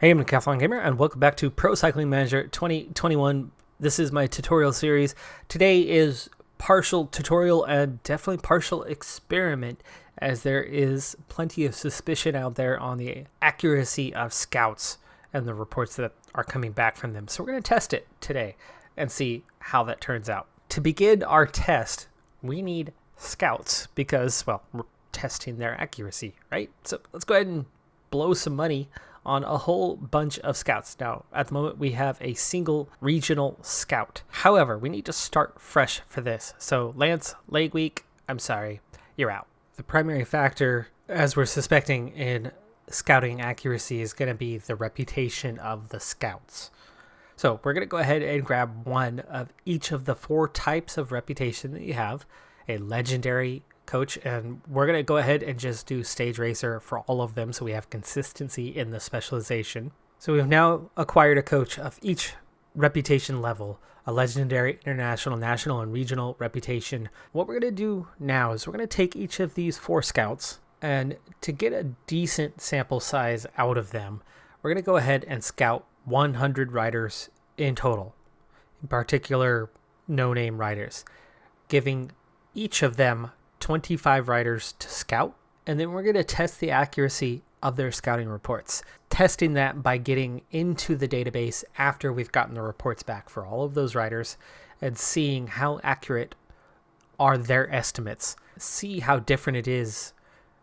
Hey, I'm Decathlon Gamer, and welcome back to Pro Cycling Manager 2021. This is my tutorial series. Today is partial tutorial and definitely partial experiment, as there is plenty of suspicion out there on the accuracy of scouts and the reports that are coming back from them. So we're going to test it today and see how that turns out. To begin our test, we need scouts because, well, we're testing their accuracy, right? So let's go ahead and blow some money on a whole bunch of scouts. Now, at the moment, we have a single regional scout. However, we need to start fresh for this. So, Lance, leg week, I'm sorry, you're out. The primary factor, as we're suspecting in scouting accuracy, is going to be the reputation of the scouts. So, we're going to go ahead and grab one of each of the four types of reputation that you have: a legendary coach, and we're going to go ahead and just do stage racer for all of them so we have consistency in the specialization. So we have now acquired a coach of each reputation level: a legendary, international, national, and regional reputation. What we're going to do now is we're going to take each of these four scouts, and to get a decent sample size out of them, we're going to go ahead and scout 100 riders in total, in particular no-name riders, giving each of them 25 riders to scout, and then we're going to test the accuracy of their scouting reports, testing that by getting into the database after we've gotten the reports back for all of those riders and seeing how accurate are their estimates, see how different it is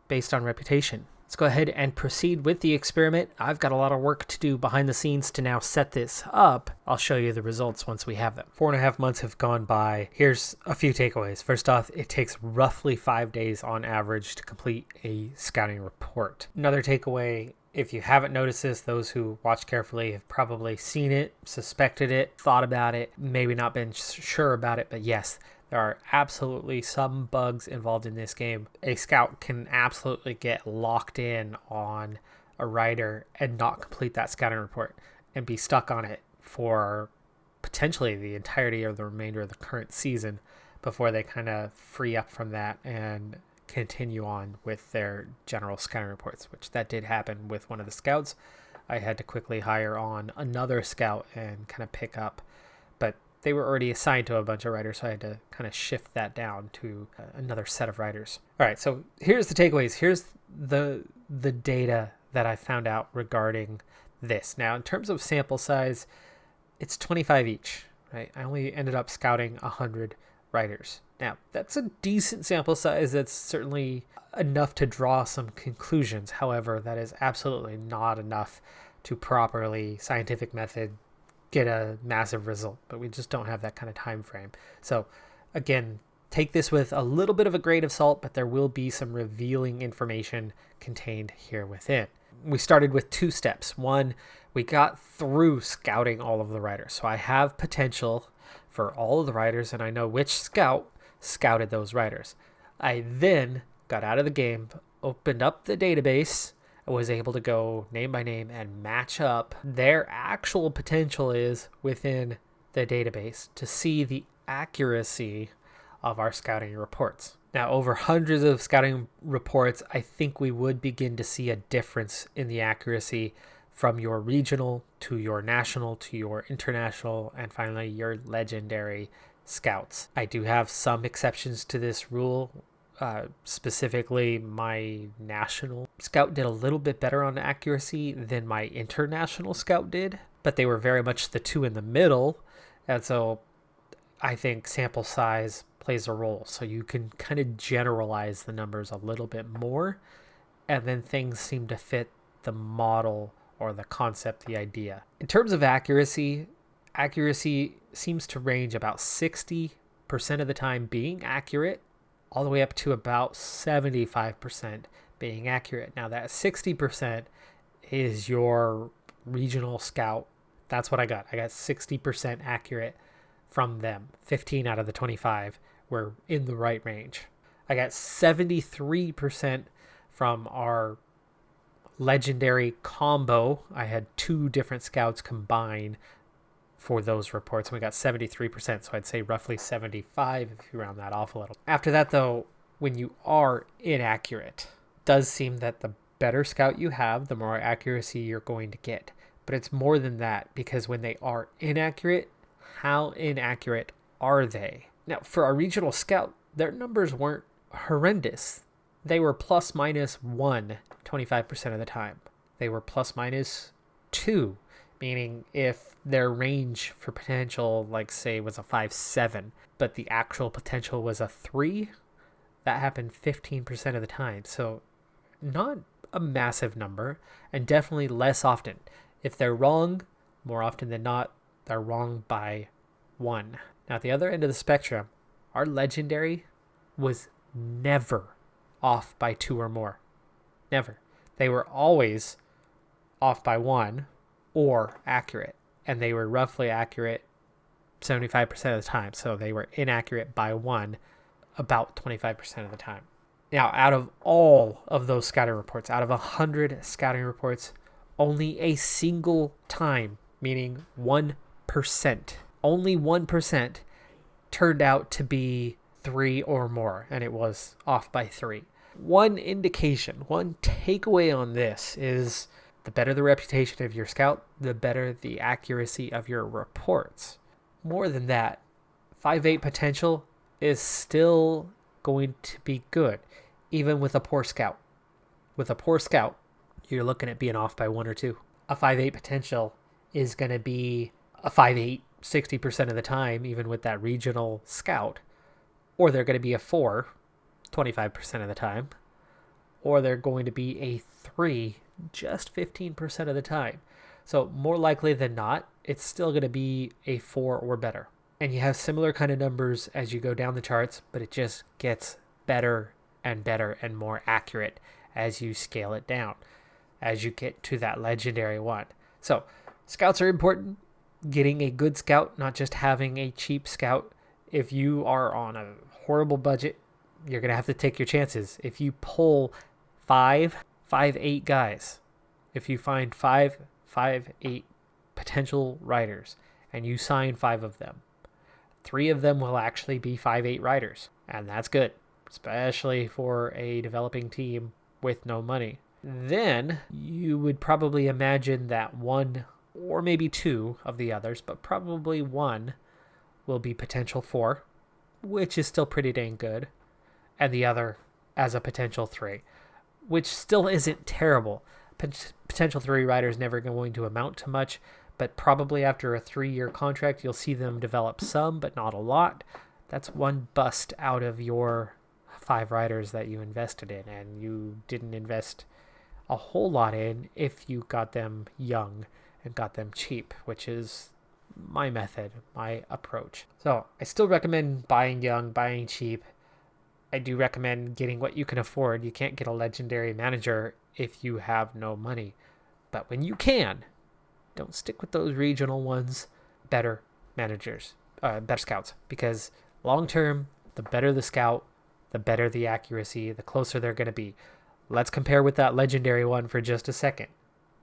based on reputation. Let's go ahead and proceed with the experiment. I've got a lot of work to do behind the scenes to now set this up. I'll show you the results once we have them. 4.5 months have gone by. Here's a few takeaways. First off, it takes roughly 5 days on average to complete a scouting report. Another takeaway, if you haven't noticed this, those who watch carefully have probably seen it, suspected it, thought about it, maybe not been sure about it, but yes, there are absolutely some bugs involved in this game. A scout can absolutely get locked in on a rider and not complete that scouting report and be stuck on it for potentially the entirety of the remainder of the current season before they kind of free up from that and continue on with their general scouting reports, which that did happen with one of the scouts. I had to quickly hire on another scout and kind of pick up, but they were already assigned to a bunch of riders, so I had to kind of shift that down to another set of riders. All right, so here's the takeaways. Here's the data that I found out regarding this. Now, in terms of sample size, it's 25 each, right? I only ended up scouting 100 riders. Now, that's a decent sample size. That's certainly enough to draw some conclusions. However, that is absolutely not enough to properly, scientific method, get a massive result, but we just don't have that kind of time frame. So again, take this with a little bit of a grain of salt, but there will be some revealing information contained here within. We started with 2 steps. One, we got through scouting all of the riders. So I have potential for all of the riders, and I know which scout scouted those riders. I then got out of the game, opened up the database, was able to go name by name and match up their actual potential is within the database to see the accuracy of our scouting reports. Now, over hundreds of scouting reports, I think we would begin to see a difference in the accuracy from your regional to your national to your international and finally your legendary scouts. I do have some exceptions to this rule. Specifically, my national scout did a little bit better on accuracy than my international scout did, but they were very much the two in the middle. And so I think sample size plays a role. So you can kind of generalize the numbers a little bit more, and then things seem to fit the model or the concept, the idea. In terms of accuracy seems to range about 60% of the time being accurate, all the way up to about 75% being accurate. Now that 60% is your regional scout. That's what I got. I got 60% accurate from them. 15 out of the 25 were in the right range. I got 73% from our legendary combo. I had 2 different scouts combine for those reports, and we got 73%, so I'd say roughly 75 if you round that off a little. After that, though, when you are inaccurate, it does seem that the better scout you have, the more accuracy you're going to get. but it's more than that, because when they are inaccurate, how inaccurate are they? Now, for our regional scout, their numbers weren't horrendous. They were plus minus 1 25% of the time. They were plus minus 2, meaning if their range for potential, like say, was a 5-7, but the actual potential was a 3, that happened 15% of the time. So not a massive number, and definitely less often. If they're wrong, more often than not, they're wrong by 1. Now, at the other end of the spectrum, our legendary was never off by 2 or more. Never. They were always off by 1 or accurate, and they were roughly accurate 75% of the time. So they were inaccurate by 1 about 25% of the time. Now, out of all of those scouting reports, out of 100 scouting reports, only a single time, meaning 1%, only 1% turned out to be 3 or more, and it was off by 3. One indication, one takeaway on this is the better the reputation of your scout, the better the accuracy of your reports. More than that, 5-8 potential is still going to be good, even with a poor scout. With a poor scout, you're looking at being off by 1 or 2. A 5-8 potential is going to be a 5-8 60% of the time, even with that regional scout. Or they're going to be a 4 25% of the time. Or they're going to be a 3 just 15% of the time. So more likely than not, it's still going to be a 4 or better. And you have similar kind of numbers as you go down the charts, but it just gets better and more accurate as you scale it down, as you get to that legendary one. So scouts are important. Getting a good scout, not just having a cheap scout. If you are on a horrible budget, you're going to have to take your chances. If you pull 5-8 guys, if you find 5-8 potential riders and you sign 5 of them, 3 of them will actually be 5-8 riders. And that's good, especially for a developing team with no money. Then you would probably imagine that 1 or maybe 2 of the others, but probably 1 will be potential 4, which is still pretty dang good, and the other as a potential 3, which still isn't terrible. Potential 3 riders never going to amount to much, but probably after a 3-year contract, you'll see them develop some, but not a lot. That's 1 bust out of your 5 riders that you invested in, and you didn't invest a whole lot in if you got them young and got them cheap, which is my method, my approach. So I still recommend buying young, buying cheap. I do recommend getting what you can afford. You can't get a legendary manager if you have no money. But when you can, don't stick with those regional ones. Better managers, better scouts, because long term, the better the scout, the better the accuracy, the closer they're going to be. Let's compare with that legendary one for just a second.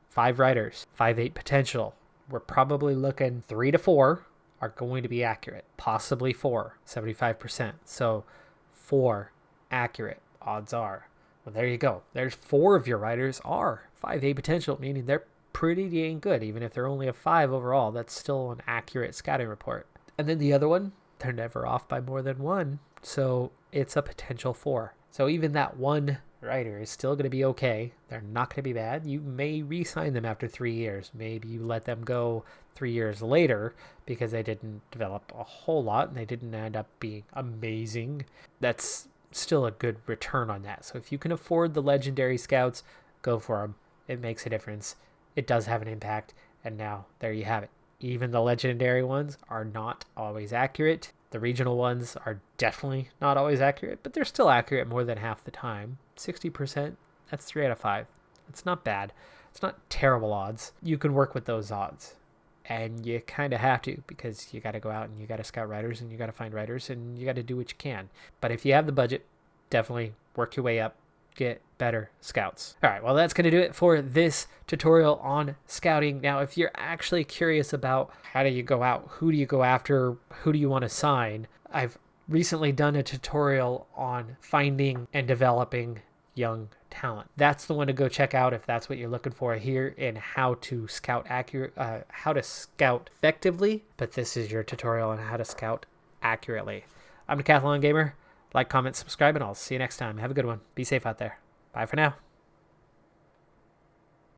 5 riders, 5-8 potential. We're probably looking 3 to 4 are going to be accurate. Possibly 4, 75%. So 4 accurate, odds are. Well, there you go. There's 4 of your riders are 5-8 potential, meaning they're pretty dang good. Even if they're only a 5 overall, that's still an accurate scouting report. And then the other one, they're never off by more than 1. So it's a potential 4. So even that 1 rider is still going to be okay. They're not going to be bad. You may re-sign them after 3 years. Maybe you let them go 3 years later because they didn't develop a whole lot and they didn't end up being amazing. That's still a good return on that. So if you can afford the legendary scouts, go for them. It makes a difference. It does have an impact. And now there you have it. Even the legendary ones are not always accurate. The regional ones are definitely not always accurate, but they're still accurate more than half the time. 60%, that's 3 out of 5. It's not bad. It's not terrible odds. You can work with those odds. And you kind of have to, because you got to go out and you got to scout riders and you got to find riders and you got to do what you can. But if you have the budget, definitely work your way up. Get better scouts. All right, well, that's going to do it for this tutorial on scouting. Now, if you're actually curious about how do you go out, who do you go after, who do you want to sign, I've recently done a tutorial on finding and developing young talent. That's the one to go check out if that's what you're looking for here in how to scout how to scout effectively. But this is your tutorial on how to scout accurately. I'm Decathlon Gamer. Like, comment, subscribe, and I'll see you next time. Have a good one. Be safe out there. Bye for now.